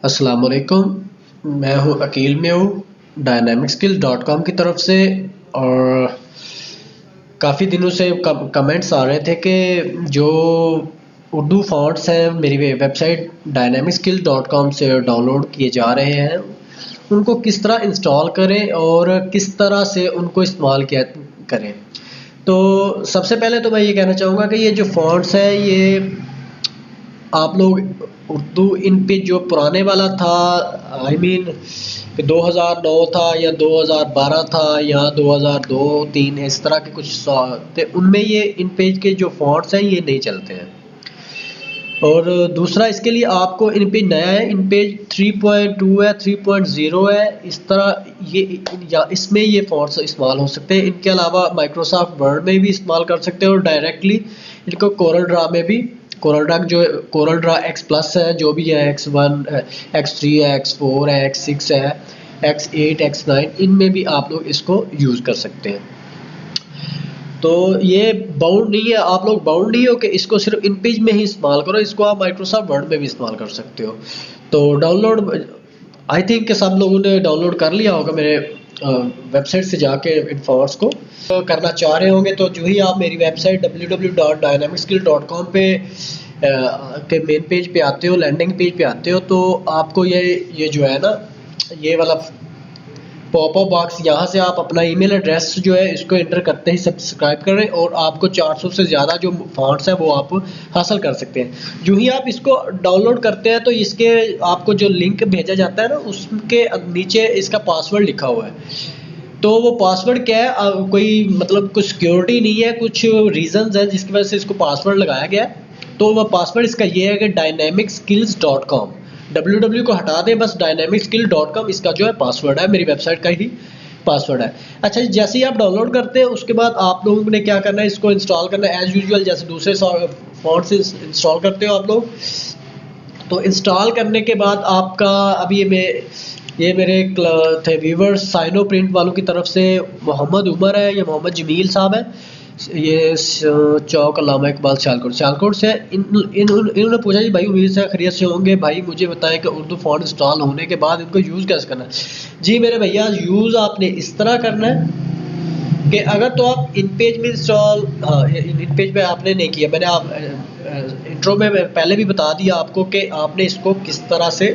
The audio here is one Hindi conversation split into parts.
अस्सलाम वालेकुम। मैं हूँ अकील में हूँ dynamicskill.com की तरफ से। और काफ़ी दिनों से कमेंट्स आ रहे थे कि जो उर्दू फ़ॉन्ट्स हैं मेरी वेबसाइट dynamicskill.com से डाउनलोड किए जा रहे हैं, उनको किस तरह इंस्टॉल करें और किस तरह से उनको इस्तेमाल किया करें। तो सबसे पहले तो मैं ये कहना चाहूँगा कि ये जो फ़ॉन्ट्स हैं ये आप लोग उर्दू इन पे जो पुराने वाला था, आई मीन 2009 था या 2012 था या 2002-3 इस तरह के कुछ थे, उनमें ये इन पेज के जो फॉन्ट्स हैं ये नहीं चलते हैं। और दूसरा इसके लिए आपको इन पेज नया है, इन पेज 3.2 है, 3.0 है, इस तरह ये या इसमें ये फॉन्ट्स इस्तेमाल हो सकते हैं। इनके अलावा माइक्रोसॉफ्ट वर्ड में भी इस्तेमाल कर सकते हैं और डायरेक्टली इनको कोरल ड्रा में भी, कोरल ड्रा जो कोरल ड्रा X+ है, जो भी है X1 X3 है, X4 है, X6 है, X8 X9, इनमें भी आप लोग इसको यूज़ कर सकते हैं। तो ये बाउंड नहीं है, आप लोग बाउंड नहीं हो कि इसको सिर्फ इन पेज में ही इस्तेमाल करो, इसको आप माइक्रोसॉफ्ट वर्ड में भी इस्तेमाल कर सकते हो। तो डाउनलोड आई थिंक कि सब लोगों ने डाउनलोड कर लिया होगा मेरे वेबसाइट से जाके इन फॉर्म्स को करना चाह रहे होंगे। तो जो ही आप मेरी वेबसाइट www.dynamicskill.com पे के मेन पेज पे आते हो, लैंडिंग पेज पे आते हो, तो आपको ये जो है ना, ये वाला पॉपअप बॉक्स, यहाँ से आप अपना ईमेल एड्रेस जो है इसको एंटर करते ही सब्सक्राइब करें और आपको 400 से ज़्यादा जो फॉन्ट्स हैं वो आप हासिल कर सकते हैं। जो ही आप इसको डाउनलोड करते हैं तो इसके आपको जो लिंक भेजा जाता है ना, उसके नीचे इसका पासवर्ड लिखा हुआ है। तो वो पासवर्ड क्या है, कोई मतलब कुछ सिक्योरिटी नहीं है, कुछ रीजंस हैं जिसकी वजह से इसको पासवर्ड लगाया गया है। तो वह पासवर्ड इसका ये है कि dynamicskills.com, www को हटा दें, बस dynamicskill.com इसका जो है पासवर्ड है, मेरी वेबसाइट का ही पासवर्ड है। अच्छा, जैसे ही आप डाउनलोड करते हैं उसके बाद आप लोगों ने क्या करना है, इसको इंस्टॉल करना है एज यूजुअल, जैसे दूसरे फॉन्ट से इंस्टॉल करते हो आप लोग। तो इंस्टॉल करने के बाद आपका अभी ये मेरे थे व्यूवर्स साइनो प्रिंट वालों की तरफ से मोहम्मद उमर है या मोहम्मद जमील साहब है, ये चौक अल्लामा इकबाल सियालकोट से। इन्होंने पूछा जी भाई उम्मीद से खैरियत से होंगे, भाई मुझे बताएं कि उर्दू फॉन्ट इंस्टॉल होने के बाद इनको यूज़ कैसे करना है। जी मेरे भैया, यूज़ आपने इस तरह करना है कि अगर तो आप इन पेज में इंस्टॉल, हाँ इन पेज पे आपने नहीं किया, मैंने आप इंट्रो में पहले भी बता दिया आपको कि आपने इसको किस तरह से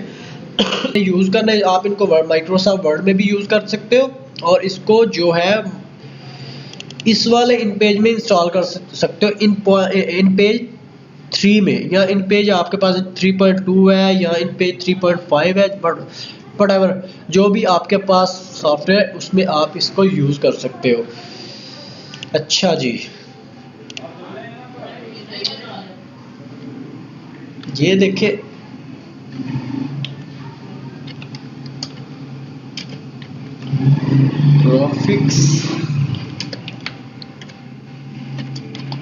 यूज़ करना है। आप इनको माइक्रोसॉफ्ट वर्ड में भी यूज़ कर सकते हो और इसको जो है इस वाले इन पेज में इंस्टॉल कर सकते हो, इन पेज 3 में, या इन पेज आपके पास 3.2 है या इन पेज 3.5 है, बट व्हाटएवर जो भी आपके पास सॉफ्टवेयर उसमें आप इसको यूज़ कर सकते हो। अच्छा जी, ये देखिए ग्राफिक्स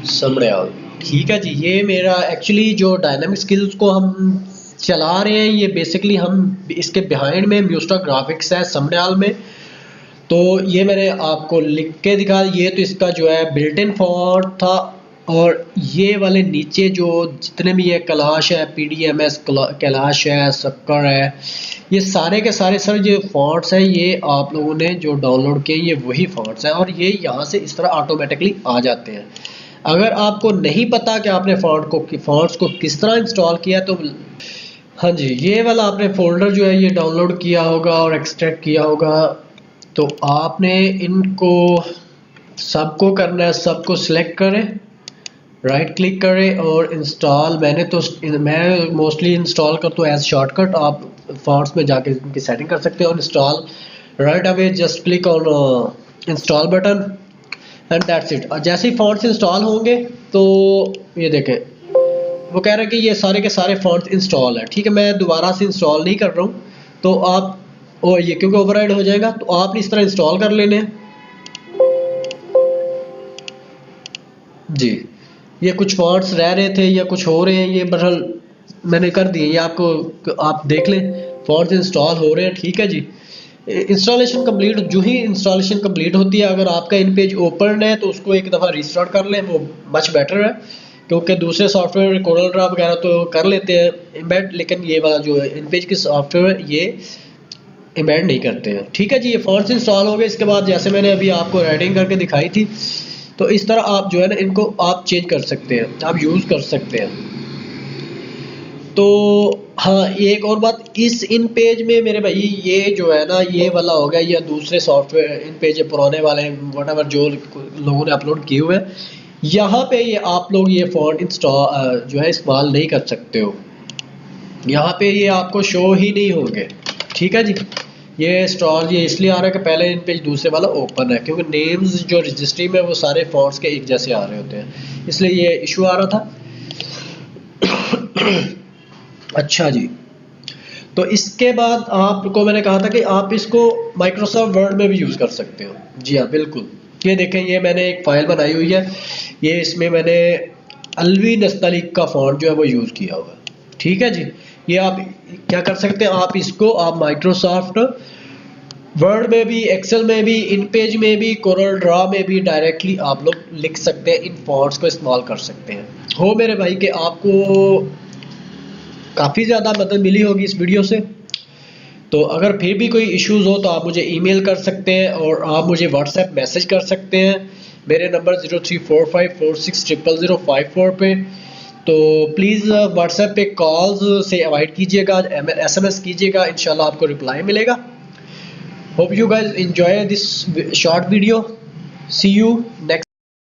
समझ, ठीक है जी। ये मेरा एक्चुअली जो डायनामिक स्किल्स को हम चला रहे हैं, ये बेसिकली हम इसके बिहाइंड में म्यूस्टा ग्राफिक्स है समडाल में। तो ये मैंने आपको लिख के दिखा, ये तो इसका जो है बिल्ट इन फॉन्ट था। और ये वाले नीचे जो जितने भी ये कैलाश है, PDMS कैलाश है, शक्कर है, ये सारे के सारे सर जो फॉन्ट्स हैं ये आप लोगों ने जो डाउनलोड किए ये वही फॉन्ट्स हैं और ये यहाँ से इस तरह ऑटोमेटिकली आ जाते हैं। अगर आपको नहीं पता कि आपने फॉन्ट्स को किस तरह इंस्टॉल किया, तो हाँ जी, ये वाला आपने फोल्डर जो है ये डाउनलोड किया होगा और एक्सट्रैक्ट किया होगा। तो आपने इनको सबको करना है, सबको सिलेक्ट करें, राइट क्लिक करें और इंस्टॉल। मैं मोस्टली इंस्टॉल करता हूँ एज शॉर्टकट। आप फॉन्ट्स में जाके इनकी सेटिंग कर सकते हो। Install right away, just click on install button and that's it. और जैसे ही फॉन्ट्स इंस्टॉल होंगे तो ये देखें वो कह रहा है कि ये सारे के सारे फॉन्ट्स इंस्टॉल है। ठीक है, मैं दोबारा से इंस्टॉल नहीं कर रहा हूँ, तो आप ये क्योंकि ओवरराइड हो जाएगा, तो आपने इस तरह इंस्टॉल कर लेने हैं जी। ये कुछ फॉन्ट्स रह रहे थे या कुछ हो रहे हैं, ये बहरहाल मैंने कर दिए, ये आपको आप देख लें फॉन्ट्स इंस्टॉल हो रहे हैं। ठीक है जी, इंस्टॉलेशन कंप्लीट, जो ही इंस्टॉलेशन कंप्लीट होती है, अगर आपका इन पेज ओपन है तो उसको एक दफ़ा रिस्टार्ट कर लें, वो मच बेटर है। क्योंकि दूसरे सॉफ्टवेयर कोरल ड्रा वगैरह तो कर लेते हैं एम्बेड, लेकिन ये वाला जो है इन पेज के सॉफ्टवेयर ये एम्बेड नहीं करते हैं। ठीक है जी, ये फॉन्ट्स इंस्टॉल हो गए। इसके बाद जैसे मैंने अभी आपको रेडिंग करके दिखाई थी, तो इस तरह आप जो है ना इनको आप चेंज कर सकते हैं, आप यूज़ कर सकते हैं। तो हाँ, ये एक और बात, इस इन पेज में मेरे भाई ये जो है ना ये वाला हो गया, या दूसरे सॉफ्टवेयर इन पेज पुराने वाले वटएवर जो लोगों ने अपलोड किए हुए हैं, यहाँ पे ये आप लोग ये फॉन्ट इंस्टॉल जो है इस्तेमाल नहीं कर सकते हो। यहाँ पे ये आपको शो ही नहीं होंगे। ठीक है जी, ये स्टॉल ये इसलिए आ रहा है कि पहले इन पेज दूसरे वाला ओपन है, क्योंकि नेम्स जो रजिस्ट्री में वो सारे फॉन्ट्स के एक जैसे आ रहे होते हैं, इसलिए ये इशू आ रहा था। अच्छा जी, तो इसके बाद आपको मैंने कहा था कि आप इसको माइक्रोसॉफ्ट वर्ड में भी यूज़ कर सकते हो। जी हाँ बिल्कुल, ये देखें, ये मैंने एक फ़ाइल बनाई हुई है, ये इसमें मैंने अलवी नस्तलीक का फ़ॉन्ट जो है वो यूज़ किया हुआ है। ठीक है जी, ये आप क्या कर सकते हैं, आप इसको आप माइक्रोसॉफ्ट वर्ड में भी, एक्सेल में भी, इन पेज में भी, कोरल ड्रा में भी डायरेक्टली आप लोग लिख सकते हैं, इन फॉन्ट्स को इस्तेमाल कर सकते हैं। हो मेरे भाई कि आपको काफ़ी ज़्यादा मदद मिली होगी इस वीडियो से। तो अगर फिर भी कोई इश्यूज़ हो तो आप मुझे ईमेल कर सकते हैं, और आप मुझे व्हाट्सएप मैसेज कर सकते हैं मेरे नंबर 0345460054 पे। तो प्लीज़ व्हाट्सएप पे कॉल्स से अवॉइड कीजिएगा, SMS कीजिएगा, इंशाल्लाह आपको रिप्लाई मिलेगा। Hope you guys enjoy this short video. See you next